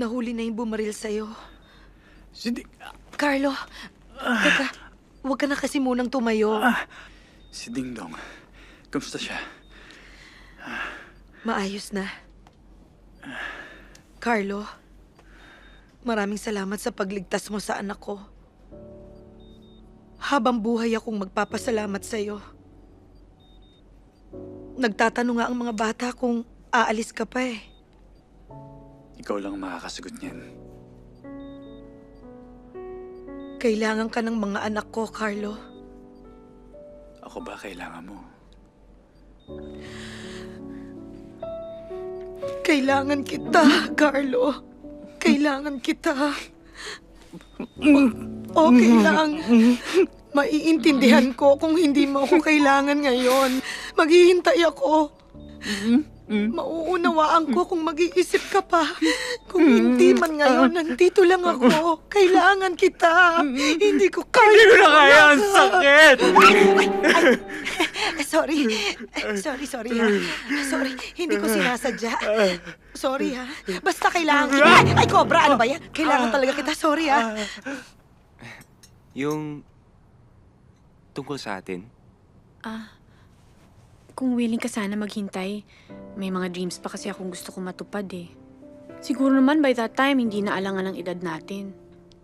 nahuli na yung bumaril sa'yo. Si Ding... Carlo, teka, huwag ka na kasi munang tumayo. Si Ding Dong. Kamusta siya? Maayos na. Carlo, maraming salamat sa pagligtas mo sa anak ko. Habang buhay akong magpapasalamat sa'yo. Nagtatanong nga ang mga bata kung aalis ka pa eh. Ikaw lang makakasagot niyan. Kailangan ka ng mga anak ko, Carlo. Ako ba kailangan mo? Kailangan kita, Carlo. Kailangan kita. Okay lang. Maiintindihan ko kung hindi mo ako kailangan ngayon. Maghihintay ako. Mauunawaan ko kung mag-iisip ka pa. Kung hindi man ngayon, nandito lang ako. Kailangan kita. Hindi ko kaya. Hindi ko na kaya! Ang sakit! Sorry. Sorry ha. Sorry, hindi ko sinasadya. Sorry ha. Basta kailangan kita. Ay, Cobra, ano ba yan? Kailangan talaga kita. Sorry ha. Yung tungkol sa atin. Kung willing ka sana maghintay, may mga dreams pa kasi akong gusto kong matupad eh. Siguro naman by that time, hindi na alangan ang edad natin.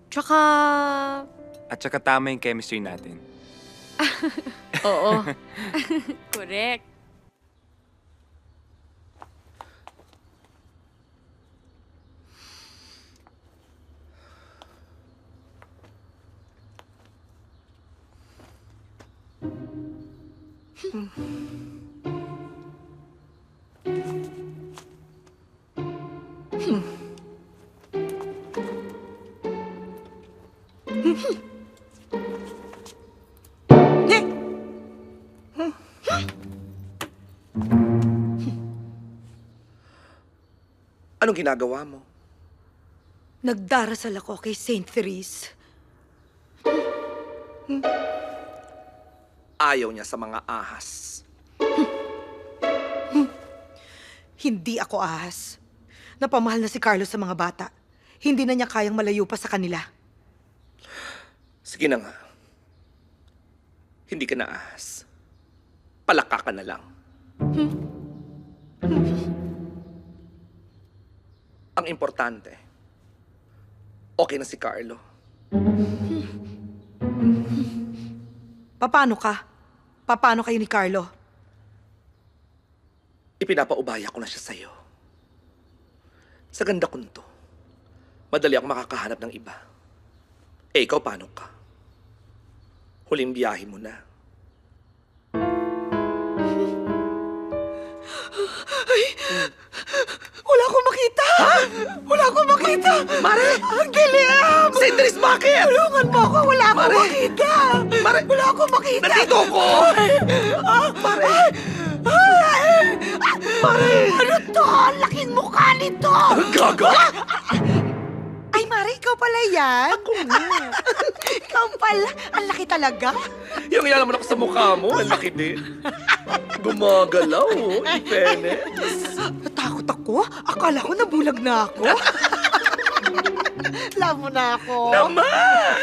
Tsaka... At saka tama yung chemistry natin. Oo. Correct. Anong ginagawa mo? Nagdarasal ako kay Saint Therese. Ayaw niya sa mga ahas. Hindi ako ahas. Napamahal na si Carlos sa mga bata. Hindi na niya kayang malayo pa sa kanila. Sige na nga. Hindi ka na ahas. Palaka ka na lang. Ang importante, okay na si Carlo. Paano ka? Paano kayo ni Carlo? Ipinapaubaya ko na siya sa'yo. Sa ganda kong to, madali ako makakahanap ng iba. Eh, ikaw paano ka? Huling biyahe mo na. Wala akong makita! Wala akong makita! Mare! Ang dilim! Saint Therese, bakit? Tulungan mo ako! Wala akong Mare! makita! Mare! Wala akong makita! Nandito ako! Mare! Mare! Ano to? Ang laking mukha nito! Gaga! Ay, Mare, ikaw pala yan? Ako nga. Ikaw pala? Ang laki talaga? Yung ilalaman ako sa mukha mo, ang laki din. Gumagalaw, oh, in fairness. Natakot ako? Akala ko nabulag na ako. Love mo na ako. Naman!